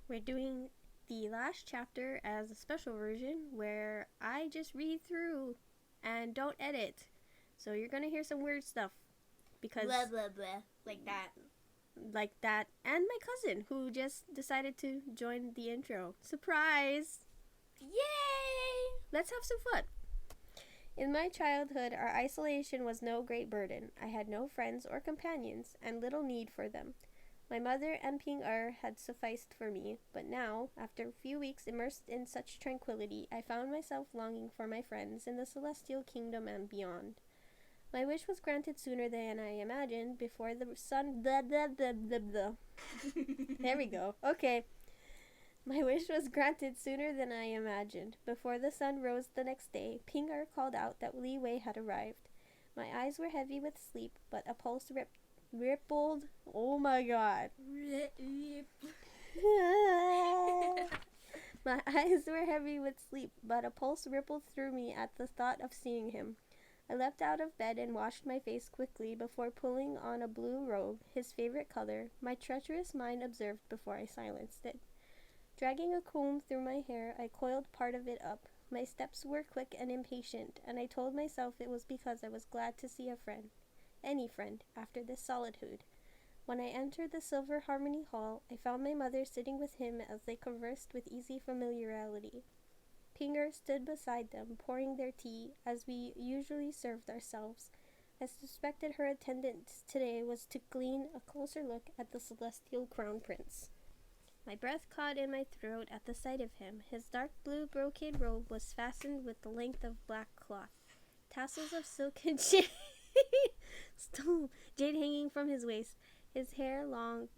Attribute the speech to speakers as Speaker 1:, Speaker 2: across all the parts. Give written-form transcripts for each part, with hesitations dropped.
Speaker 1: We're doing the last chapter as a special version where I just read through and don't edit. So you're gonna hear some weird stuff because
Speaker 2: Blah, blah, blah. Like that.
Speaker 1: and my cousin who just decided to join the intro. Surprise!
Speaker 2: Yay!
Speaker 1: Let's have some fun. In my childhood, our isolation was no great burden. I had no friends or companions and little need for them. My mother and Ping had sufficed for me, but now, after a few weeks immersed in such tranquility, I found myself longing for my friends in the celestial kingdom and beyond. My wish was granted sooner than I imagined before the sun. Blah, blah, blah, blah, blah. There we go. Okay. My wish was granted sooner than I imagined. Before the sun rose the next day, Ping called out that Li Wei had arrived. My eyes were heavy with sleep, but a pulse rippled. Oh my god. My eyes were heavy with sleep, but a pulse rippled through me at the thought of seeing him. I leapt out of bed and washed my face quickly before pulling on a blue robe, his favorite color, my treacherous mind observed before I silenced it. Dragging a comb through my hair, I coiled part of it up. My steps were quick and impatient, and I told myself it was because I was glad to see a friend. Any friend, after this solitude. When I entered the Silver Harmony Hall, I found my mother sitting with him as they conversed with easy familiarity. Pinger stood beside them, pouring their tea, as we usually served ourselves. I suspected her attendance today was to glean a closer look at the celestial crown prince. My breath caught in my throat at the sight of him. His dark blue brocade robe was fastened with the length of black cloth. Tassels of silk and jade hanging from his waist. His long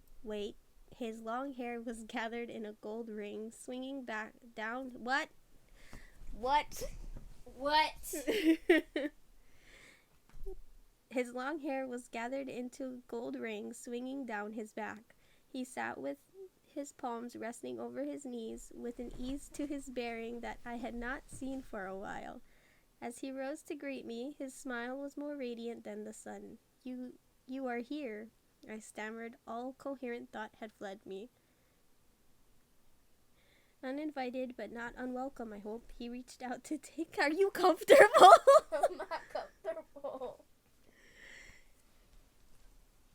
Speaker 1: hair was gathered in a gold ring, swinging back down. What? His long hair was gathered into a gold ring, swinging down his back. He sat with his palms resting over his knees, with an ease to his bearing that I had not seen for a while. As he rose to greet me, his smile was more radiant than the sun. You are here, I stammered. All coherent thought had fled me. Uninvited but not unwelcome, I hope, he reached out to take... Are you comfortable?
Speaker 2: I'm not comfortable.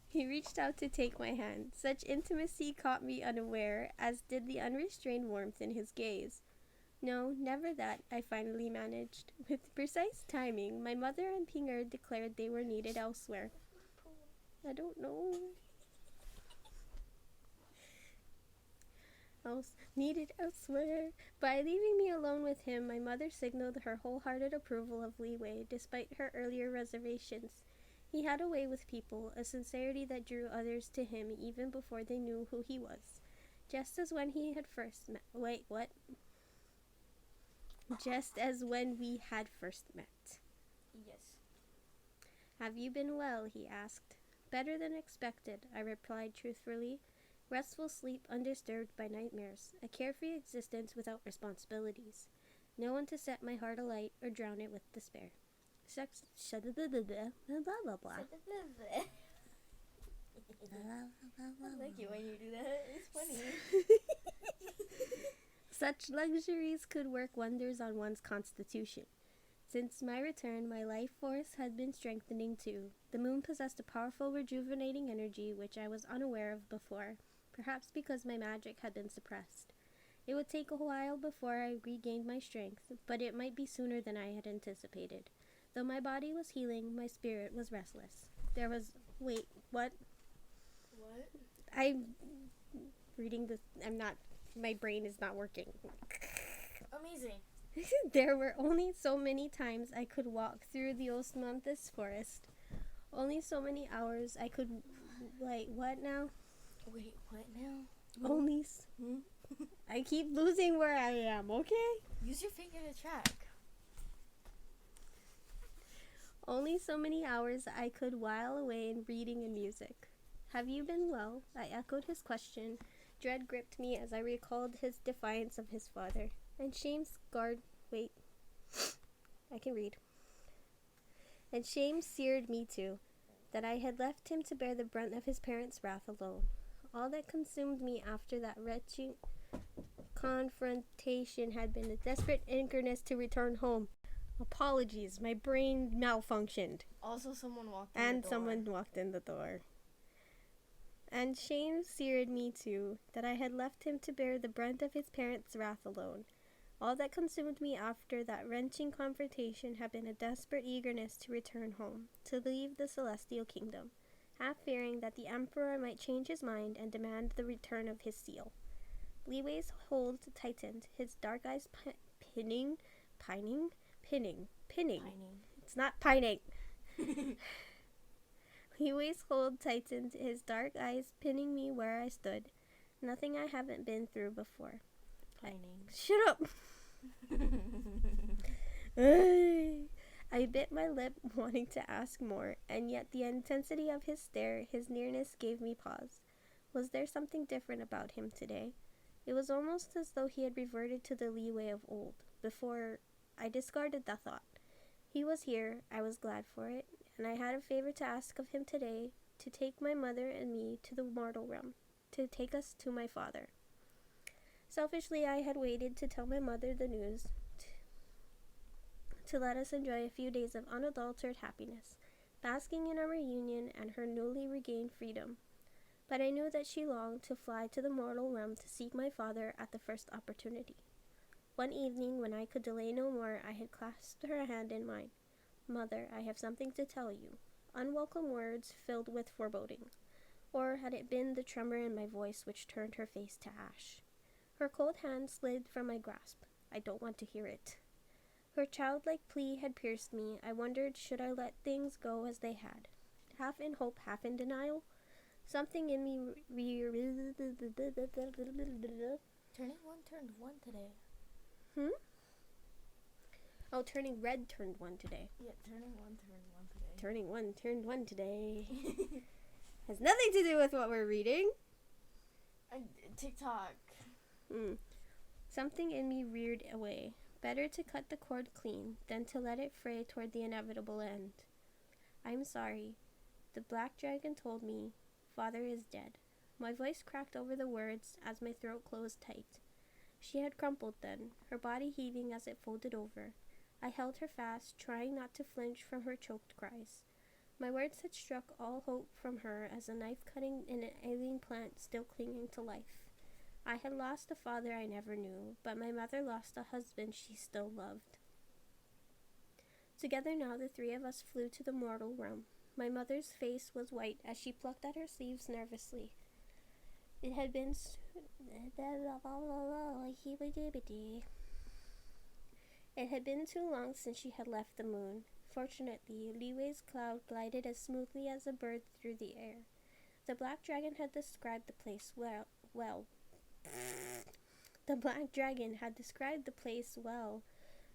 Speaker 1: He reached out to take my hand. Such intimacy caught me unaware, as did the unrestrained warmth in his gaze. No, never that, I finally managed. With precise timing, my mother and Pinger declared they were needed elsewhere. I don't know. Needed elsewhere. By leaving me alone with him, my mother signaled her wholehearted approval of Li Wei, despite her earlier reservations. He had a way with people, a sincerity that drew others to him even before they knew who he was. Just as when he had first met. Wait, what? Just as when we had first met.
Speaker 2: Yes.
Speaker 1: Have you been well? He asked. Better than expected, I replied truthfully. Restful sleep undisturbed by nightmares, a carefree existence without responsibilities. No one to set my heart alight or drown it with despair. I
Speaker 2: like it when you do that. It's funny.
Speaker 1: Such luxuries could work wonders on one's constitution. Since my return, my life force had been strengthening too. The moon possessed a powerful rejuvenating energy which I was unaware of before, perhaps because my magic had been suppressed. It would take a while before I regained my strength, but it might be sooner than I had anticipated. Though my body was healing, my spirit was restless. There was... Wait, what?
Speaker 2: What?
Speaker 1: I'm reading this... My brain is not working.
Speaker 2: Amazing.
Speaker 1: There were only so many times I could walk through the osmanthus forest. Only so many hours I could... Wait, what now?
Speaker 2: Wait, what now?
Speaker 1: Only... I keep losing where I am, okay?
Speaker 2: Use your finger to track.
Speaker 1: Only so many hours I could while away in reading and music. Have you been well? I echoed his question. Dread gripped me as I recalled his defiance of his father. And shame scarred... Wait. I can read. And shame seared me too, that I had left him to bear the brunt of his parents' wrath alone. All that consumed me after that confrontation had been a desperate eagerness to return home. Apologies, my brain malfunctioned.
Speaker 2: Also, someone walked in the door.
Speaker 1: Someone walked in the door. And shame seared me too, that I had left him to bear the brunt of his parents' wrath alone. All that consumed me after that wrenching confrontation had been a desperate eagerness to return home, to leave the celestial kingdom, half fearing that the emperor might change his mind and demand the return of his seal. Leeway's hold tightened, his dark eyes pining. It's not pining. Leeway's hold tightened, his dark eyes pinning me where I stood. Nothing I haven't been through before.
Speaker 2: Pining.
Speaker 1: Shut up! I bit my lip, wanting to ask more, and yet the intensity of his stare, his nearness, gave me pause. Was there something different about him today? It was almost as though he had reverted to the Leeway of old. Before I discarded the thought. He was here, I was glad for it, and I had a favor to ask of him today, to take my mother and me to the mortal realm, to take us to my father. Selfishly, I had waited to tell my mother the news, to let us enjoy a few days of unadulterated happiness, basking in our reunion and her newly regained freedom. But I knew that she longed to fly to the mortal realm to seek my father at the first opportunity. One evening, when I could delay no more, I had clasped her hand in mine. Mother, I have something to tell you. Unwelcome words filled with foreboding. Or had it been the tremor in my voice which turned her face to ash? Her cold hand slid from my grasp. I don't want to hear it. Her childlike plea had pierced me. I wondered, should I let things go as they had? Half in hope, half in denial? Something in me
Speaker 2: Turning one turned one today.
Speaker 1: Oh, turning red turned one today.
Speaker 2: Yeah, turning one turned one today.
Speaker 1: Turning one turned one today. Has nothing to do with what we're reading.
Speaker 2: TikTok.
Speaker 1: Something in me reared away. Better to cut the cord clean than to let it fray toward the inevitable end. I'm sorry. The black dragon told me, Father is dead. My voice cracked over the words as my throat closed tight. She had crumpled then, her body heaving as it folded over. I held her fast, trying not to flinch from her choked cries. My words had struck all hope from her as a knife cutting in an ailing plant still clinging to life. I had lost a father I never knew, but my mother lost a husband she still loved. Together now the three of us flew to the mortal realm. My mother's face was white as she plucked at her sleeves nervously. It had been too long since she had left the moon. Fortunately, Leeway's cloud glided as smoothly as a bird through the air. The black dragon had described the place well. The black dragon had described the place well.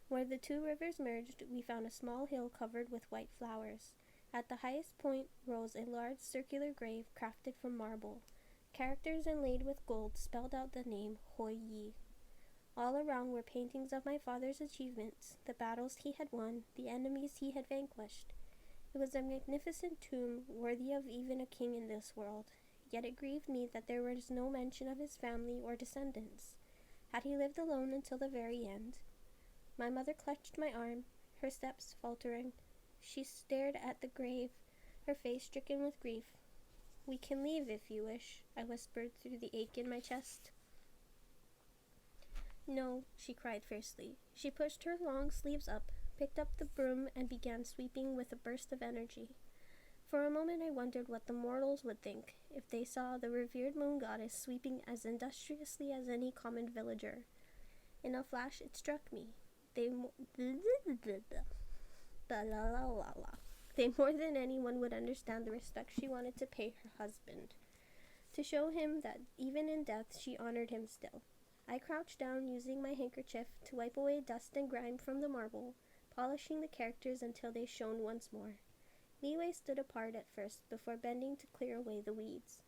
Speaker 1: Where the two rivers merged, we found a small hill covered with white flowers. At the highest point rose a large circular grave crafted from marble. Characters inlaid with gold spelled out the name Hoi Yi. All around were paintings of my father's achievements, the battles he had won, the enemies he had vanquished. It was a magnificent tomb, worthy of even a king in this world, yet it grieved me that there was no mention of his family or descendants. Had he lived alone until the very end? My mother clutched my arm, her steps faltering. She stared at the grave, her face stricken with grief. We can leave if you wish, I whispered through the ache in my chest. No, she cried fiercely. She pushed her long sleeves up, picked up the broom, and began sweeping with a burst of energy. For a moment I wondered what the mortals would think if they saw the revered moon goddess sweeping as industriously as any common villager. In a flash it struck me. They more than anyone would understand the respect she wanted to pay her husband, to show him that even in death she honored him still. I crouched down, using my handkerchief to wipe away dust and grime from the marble, polishing the characters until they shone once more. Leeway stood apart at first, before bending to clear away the weeds.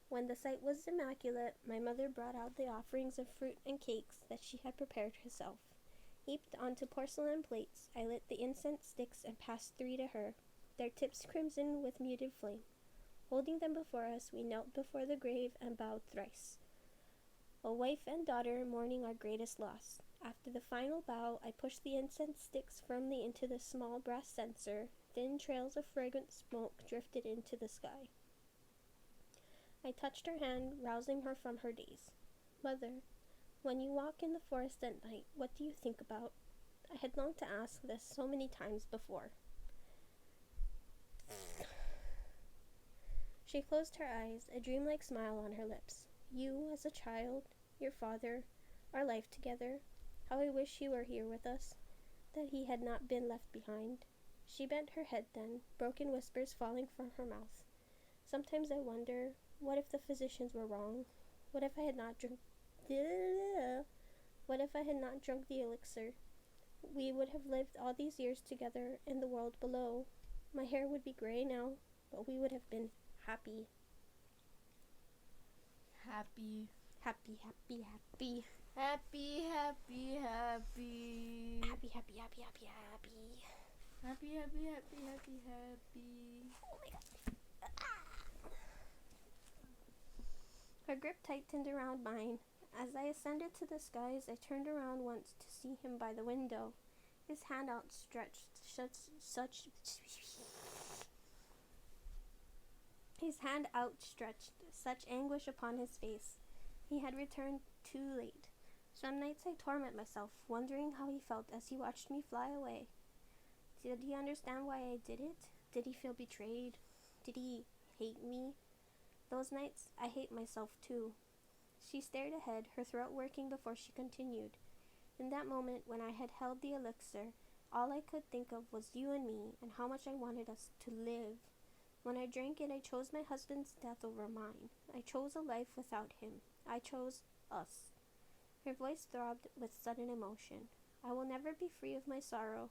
Speaker 1: When the sight was immaculate, my mother brought out the offerings of fruit and cakes that she had prepared herself. Heaped onto porcelain plates, I lit the incense sticks and passed 3 to her, their tips crimson with muted flame. Holding them before us, we knelt before the grave and bowed thrice. A wife and daughter mourning our greatest loss. After the final bow, I pushed the incense sticks firmly into the small brass censer. Thin trails of fragrant smoke drifted into the sky. I touched her hand, rousing her from her daze. Mother, when you walk in the forest at night, what do you think about? I had longed to ask this so many times before. She closed her eyes, a dreamlike smile on her lips. You, as a child, your father, our life together. How I wish he were here with us, that he had not been left behind. She bent her head then, broken whispers falling from her mouth. Sometimes I wonder, what if the physicians were wrong? What if I had not drunk the elixir? We would have lived all these years together in the world below. My hair would be gray now, but we would have been happy.
Speaker 2: Happy.
Speaker 1: Happy, happy, happy.
Speaker 2: Happy, happy, happy.
Speaker 1: Happy, happy, happy, happy, happy.
Speaker 2: Happy, happy, happy, happy, happy.
Speaker 1: Oh my god. Her grip tightened around mine. As I ascended to the skies, I turned around once to see him by the window, his hand outstretched, such anguish upon his face. He had returned too late. Some nights I torment myself, wondering how he felt as he watched me fly away. Did he understand why I did it? Did he feel betrayed? Did he hate me? Those nights, I hate myself too. She stared ahead, her throat working before she continued. In that moment, when I had held the elixir, all I could think of was you and me, and how much I wanted us to live. When I drank it, I chose my husband's death over mine. I chose a life without him. I chose us. Her voice throbbed with sudden emotion. I will never be free of my sorrow,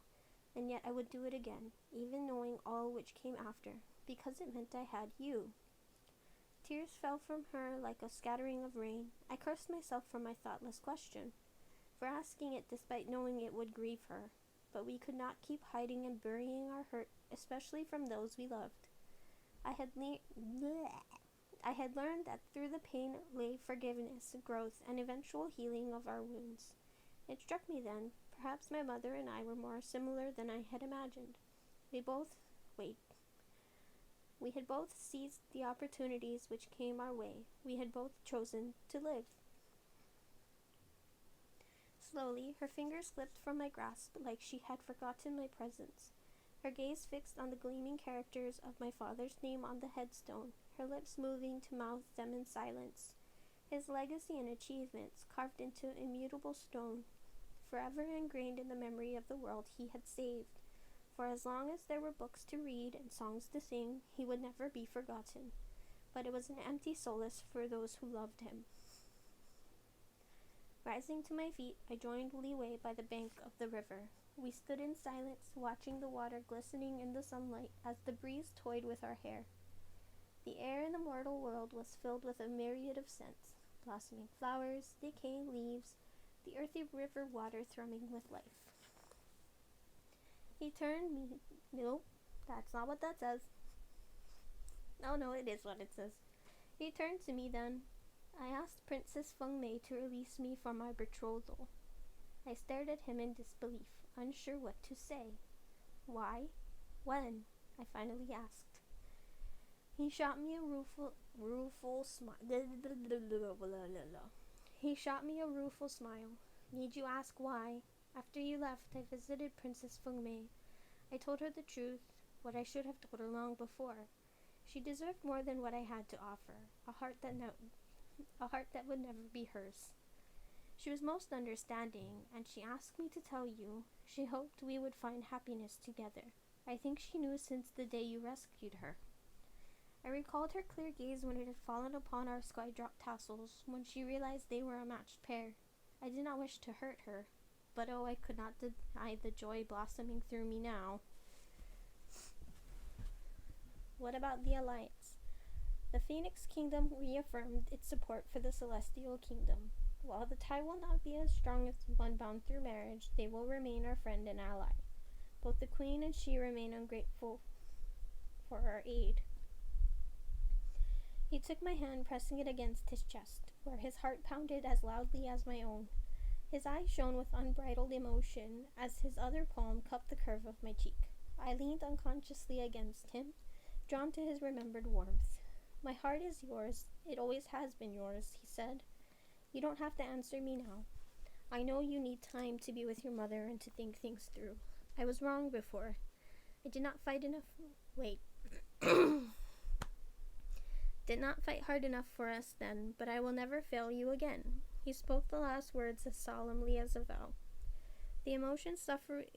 Speaker 1: and yet I would do it again, even knowing all which came after, because it meant I had you. Tears fell from her like a scattering of rain. I cursed myself for my thoughtless question, for asking it despite knowing it would grieve her. But we could not keep hiding and burying our hurt, especially from those we loved. I had learned that through the pain lay forgiveness, growth, and eventual healing of our wounds. It struck me then, perhaps my mother and I were more similar than I had imagined. We had both seized the opportunities which came our way. We had both chosen to live. Slowly, her fingers slipped from my grasp like she had forgotten my presence. Her gaze fixed on the gleaming characters of my father's name on the headstone, her lips moving to mouth them in silence. His legacy and achievements carved into immutable stone, forever ingrained in the memory of the world he had saved. For as long as there were books to read and songs to sing, he would never be forgotten. But it was an empty solace for those who loved him. Rising to my feet, I joined Li Wei by the bank of the river. We stood in silence, watching the water glistening in the sunlight as the breeze toyed with our hair. The air in the mortal world was filled with a myriad of scents, blossoming flowers, decaying leaves, the earthy river water thrumming with life. He turned me... No, that's not what that says. No, it is what it says. He turned to me then. I asked Princess Feng Mei to release me from my betrothal. I stared at him in disbelief, unsure what to say. Why? When? I finally asked. He shot me a rueful smile. He shot me a rueful smile. Need you ask why? After you left, I visited Princess Feng Mei. I told her the truth, what I should have told her long before. She deserved more than what I had to offer, a heart that would never be hers. She was most understanding, and she asked me to tell you. She hoped we would find happiness together. I think she knew since the day you rescued her. I recalled her clear gaze when it had fallen upon our sky-drop tassels, when she realized they were a matched pair. I did not wish to hurt her, but oh, I could not deny the joy blossoming through me now. What about the alliance? The Phoenix Kingdom reaffirmed its support for the Celestial Kingdom. While the tie will not be as strong as one bound through marriage, they will remain our friend and ally. Both the Queen and she remain ungrateful for our aid. He took my hand, pressing it against his chest. where his heart pounded as loudly as my own. His eyes shone with unbridled emotion as his other palm cupped the curve of my cheek. I leaned unconsciously against him, drawn to his remembered warmth. "My heart is yours. It always has been yours," he said. "You don't have to answer me now. I know you need time to be with your mother and to think things through. I was wrong before. I did not fight enough. Wait. Did not fight hard enough for us then, but I will never fail you again." He spoke the last words as solemnly as a vow. The emotion suffusing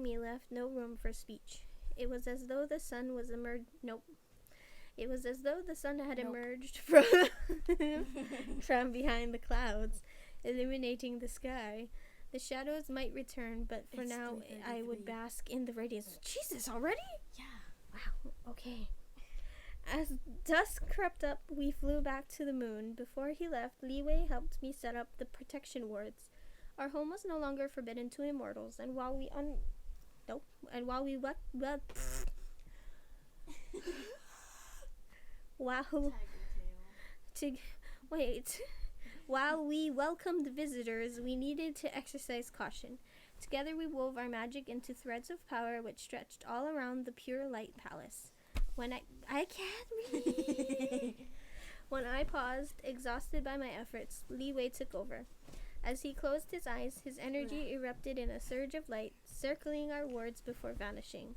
Speaker 1: me left no room for speech. It was as though the sun was It was as though the sun had emerged from from behind the clouds, illuminating the sky. The shadows might return, but for now I would bask in the radiance. Jesus, already?
Speaker 2: Yeah.
Speaker 1: Wow, okay. As dusk crept up, we flew back to the moon. Before he left, Li Wei helped me set up the protection wards. Our home was no longer forbidden to immortals, and while we While we welcomed visitors, we needed to exercise caution. Together we wove our magic into threads of power which stretched all around the pure light palace. When I can't read. When I paused, exhausted by my efforts, Li Wei took over. As he closed his eyes, his energy erupted in a surge of light, circling our wards before vanishing.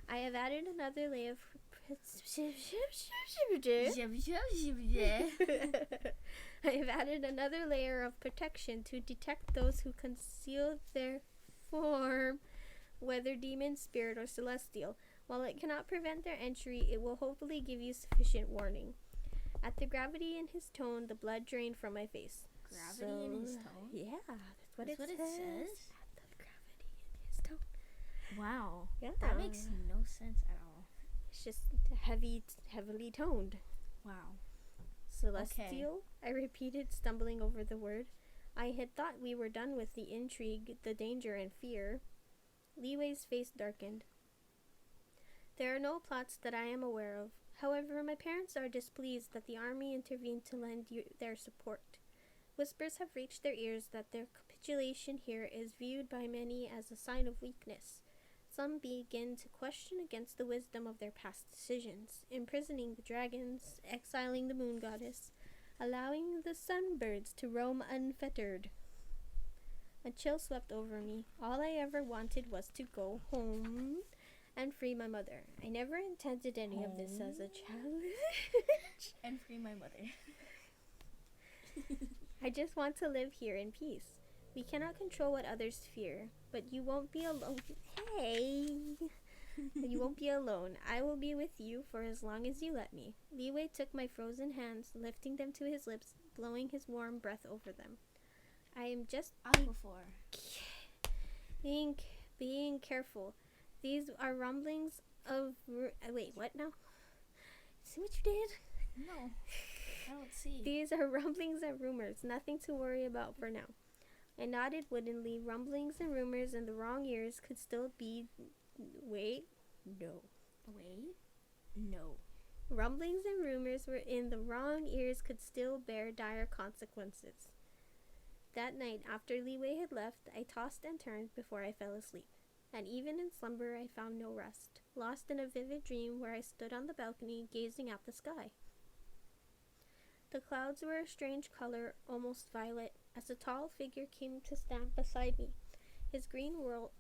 Speaker 1: I have added another layer of I have added another layer of protection to detect those who conceal their form, whether demon, spirit, or celestial. While it cannot prevent their entry, it will hopefully give you sufficient warning. At the gravity in his tone, the blood drained from my face.
Speaker 2: Gravity in his tone?
Speaker 1: Yeah, that's what it says.
Speaker 2: At the
Speaker 1: gravity in his tone.
Speaker 2: Wow.
Speaker 1: Yeah.
Speaker 2: That makes no sense at all.
Speaker 1: It's just heavily toned.
Speaker 2: Wow.
Speaker 1: Celestial? Okay. I repeated, stumbling over the word. I had thought we were done with the intrigue, the danger, and fear. Li Wei's face darkened. There are no plots that I am aware of. However, my parents are displeased that the army intervened to lend their support. Whispers have reached their ears that their capitulation here is viewed by many as a sign of weakness. Some begin to question against the wisdom of their past decisions, imprisoning the dragons, exiling the moon goddess, allowing the sunbirds to roam unfettered. A chill swept over me. All I ever wanted was to go home and free my mother. I never intended any of this as a challenge.
Speaker 2: And free my mother.
Speaker 1: I just want to live here in peace. We cannot control what others fear, but you won't be alone. Hey! You won't be alone. I will be with you for as long as you let me. Li Wei took my frozen hands, lifting them to his lips, blowing his warm breath over them. I am just being careful. These are rumblings of... wait, what now? See what you did?
Speaker 2: No, I don't see.
Speaker 1: These are rumblings and rumors, nothing to worry about for now. I nodded woodenly. Rumblings and rumors in the wrong ears could still be... Wait? No.
Speaker 2: Wait? No.
Speaker 1: Rumblings and rumors were in the wrong ears could still bear dire consequences. That night, after Li Wei had left, I tossed and turned before I fell asleep. And even in slumber, I found no rest, lost in a vivid dream where I stood on the balcony, gazing at the sky. The clouds were a strange color, almost violet, as a tall figure came to stand beside me. His green robe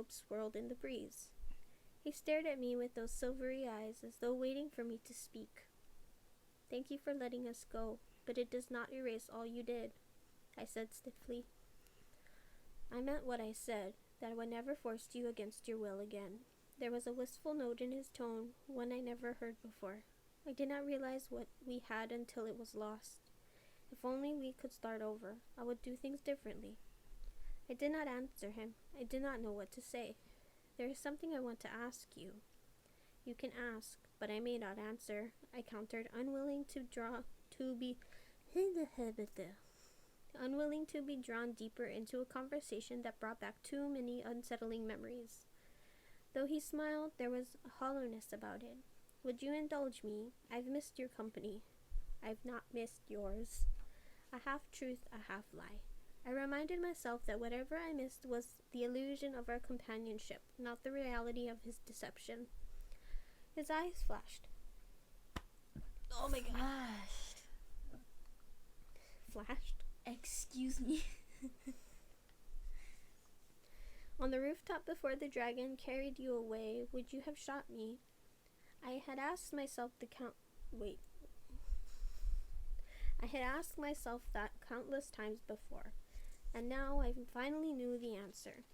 Speaker 1: swirled in the breeze. He stared at me with those silvery eyes, as though waiting for me to speak. "Thank you for letting us go, but it does not erase all you did," I said stiffly. I meant what I said, that I would never force you against your will again. There was a wistful note in his tone, one I never heard before. I did not realize what we had until it was lost. If only we could start over, I would do things differently. I did not answer him. I did not know what to say. There is something I want to ask you. You can ask, but I may not answer, I countered, unwilling to be unwilling to be drawn deeper into a conversation that brought back too many unsettling memories. Though he smiled, there was a hollowness about it. Would you indulge me? I've missed your company. I've not missed yours. A half-truth, a half-lie. I reminded myself that whatever I missed was the illusion of our companionship, not the reality of his deception. His eyes flashed. Oh my god. Flashed?
Speaker 2: Excuse me.
Speaker 1: On the rooftop before the dragon carried you away, would you have shot me? I had asked myself that countless times before, and now I finally knew the answer.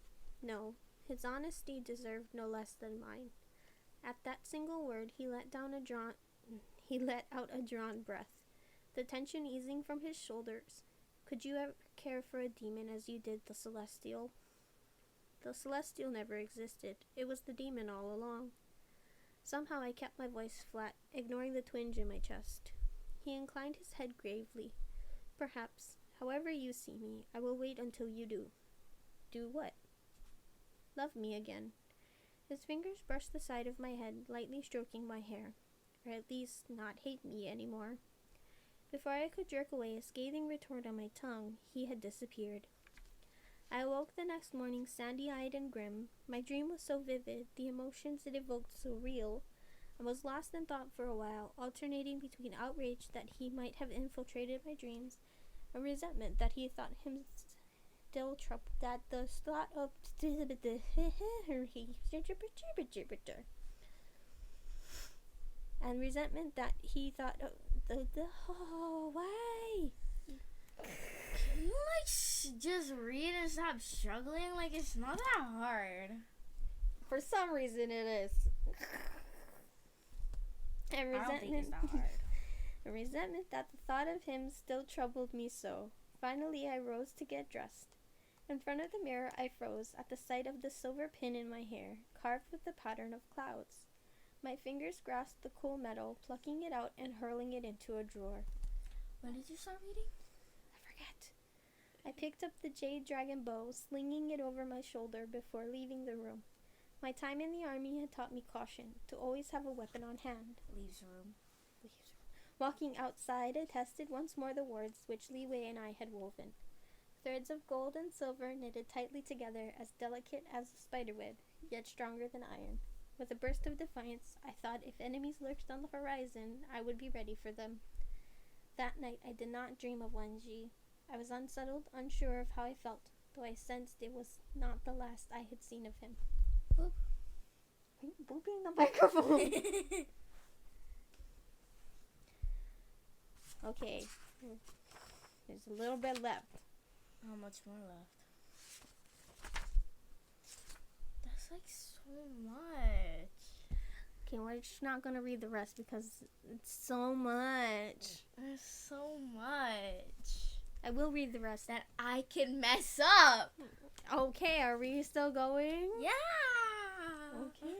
Speaker 1: No, his honesty deserved no less than mine. At that single word, he let out a drawn breath, the tension easing from his shoulders. Could you ever care for a demon as you did the celestial? The celestial never existed. It was the demon all along. Somehow I kept my voice flat, ignoring the twinge in my chest. He inclined his head gravely. Perhaps, however you see me, I will wait until you do. Do what? Love me again. His fingers brushed the side of my head, lightly stroking my hair. Or at least not hate me anymore. Before I could jerk away a scathing retort on my tongue, he had disappeared. I awoke the next morning sandy-eyed and grim. My dream was so vivid, the emotions it evoked so real. I was lost in thought for a while, alternating between outrage that he might have infiltrated my dreams and resentment that he thought him still troubled, that the thought of and resentment that he thought why?
Speaker 2: Can you just read and stop struggling? It's not that hard.
Speaker 1: For some reason it is. And
Speaker 2: I don't think it's that hard.
Speaker 1: A resentment that the thought of him still troubled me so. Finally, I rose to get dressed. In front of the mirror, I froze at the sight of the silver pin in my hair, carved with the pattern of clouds. My fingers grasped the cool metal, plucking it out and hurling it into a drawer.
Speaker 2: When did you start reading?
Speaker 1: I forget. I picked up the jade dragon bow, slinging it over my shoulder before leaving the room. My time in the army had taught me caution, to always have a weapon on hand.
Speaker 2: Leaves room.
Speaker 1: Walking outside, I tested once more the words which Li Wei and I had woven. Threads of gold and silver knitted tightly together, as delicate as a spiderweb, yet stronger than iron. With a burst of defiance, I thought if enemies lurked on the horizon, I would be ready for them. That night, I did not dream of Wenji. I was unsettled, unsure of how I felt, though I sensed it was not the last I had seen of him. Boop. Are you booping the microphone? Okay. There's a little bit left.
Speaker 2: How much more left? That's so much.
Speaker 1: Okay, we're just not going to read the rest because it's so much.
Speaker 2: There's so much.
Speaker 1: I will read the rest.
Speaker 2: That I can mess up.
Speaker 1: Okay, are we still going?
Speaker 2: Yeah.
Speaker 1: Okay.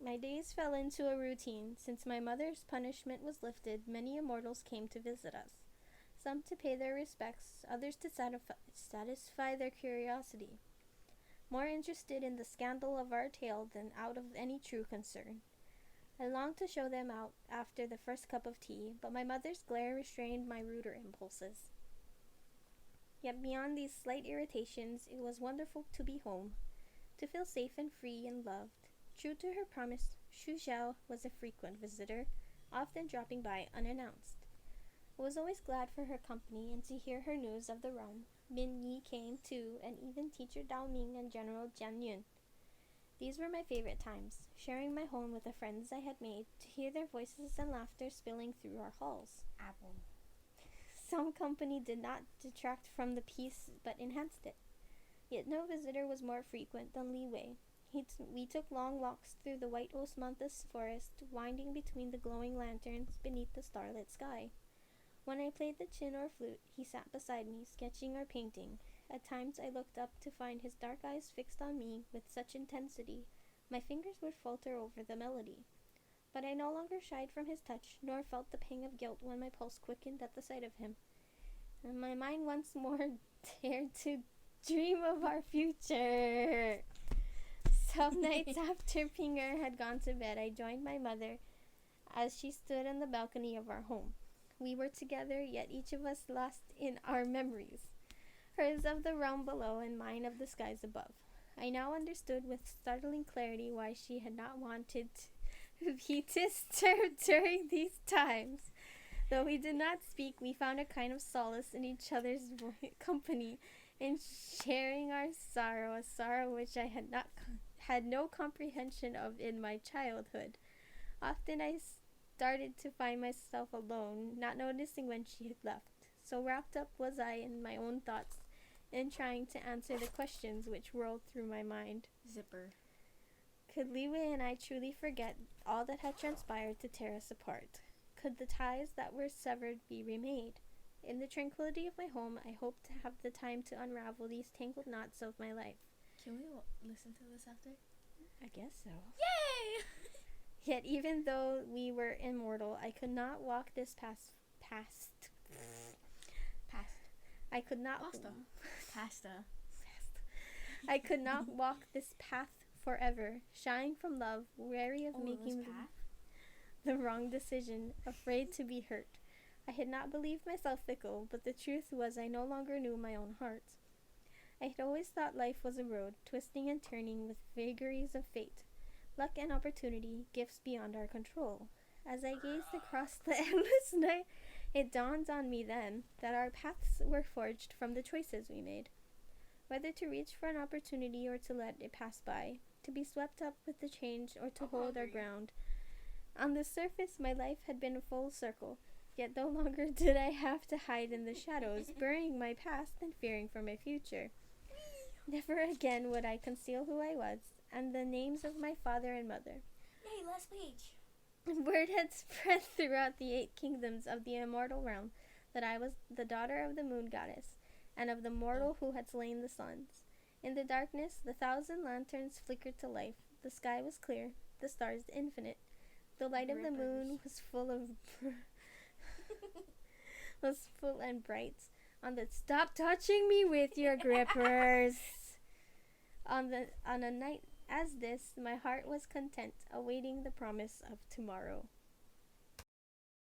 Speaker 1: My days fell into a routine. Since my mother's punishment was lifted, many immortals came to visit us. Some to pay their respects, others to satisfy their curiosity. More interested in the scandal of our tale than out of any true concern. I longed to show them out after the first cup of tea, but my mother's glare restrained my ruder impulses. Yet beyond these slight irritations, it was wonderful to be home, to feel safe and free and loved. True to her promise, Xu Xiao was a frequent visitor, often dropping by unannounced. I was always glad for her company and to hear her news of the realm. Min Yi came too, and even teacher Dao Ming and General Jian Yun. These were my favorite times, sharing my home with the friends I had made, to hear their voices and laughter spilling through our halls.
Speaker 2: Apple.
Speaker 1: Some company did not detract from the peace, but enhanced it. Yet no visitor was more frequent than Li Wei. We took long walks through the white osmanthus forest, winding between the glowing lanterns beneath the starlit sky. When I played the chin or flute, he sat beside me, sketching or painting. At times I looked up to find his dark eyes fixed on me with such intensity, my fingers would falter over the melody. But I no longer shied from his touch, nor felt the pang of guilt when my pulse quickened at the sight of him. And my mind once more dared to dream of our future. Some nights after Pinger had gone to bed, I joined my mother as she stood on the balcony of our home. We were together, yet each of us lost in our memories, hers of the realm below and mine of the skies above. I now understood with startling clarity why she had not wanted to be disturbed during these times. Though we did not speak, we found a kind of solace in each other's company, in sharing our sorrow, a sorrow which I had no comprehension of in my childhood. Often I started to find myself alone, not noticing when she had left. So wrapped up was I in my own thoughts, in trying to answer the questions which whirled through my mind.
Speaker 2: Zipper.
Speaker 1: Could Liwei and I truly forget all that had transpired to tear us apart? Could the ties that were severed be remade? In the tranquility of my home, I hoped to have the time to unravel these tangled knots of my life.
Speaker 2: Can we listen to this after?
Speaker 1: I guess so.
Speaker 2: Yay!
Speaker 1: Yet even though we were immortal, I could not walk this past. I could not.
Speaker 2: Pasta.
Speaker 1: I could not walk this path forever, shying from love, wary of making the wrong decision, afraid to be hurt. I had not believed myself fickle, but the truth was I no longer knew my own heart. I had always thought life was a road, twisting and turning with vagaries of fate, luck and opportunity, gifts beyond our control. As I gazed across the endless night, it dawned on me then that our paths were forged from the choices we made. Whether to reach for an opportunity or to let it pass by, to be swept up with the change or to hold our ground. On the surface, my life had been a full circle, yet no longer did I have to hide in the shadows, burying my past and fearing for my future. Never again would I conceal who I was, and the names of my father and mother.
Speaker 2: Yay, last page.
Speaker 1: Word had spread throughout the 8 kingdoms of the immortal realm that I was the daughter of the moon goddess, and of the mortal who had slain the suns. In the darkness, the 1,000 lanterns flickered to life. The sky was clear, the stars infinite. The light of the moon was full and bright. Stop touching me with your grippers. On a night as this, my heart was content, awaiting the promise of tomorrow.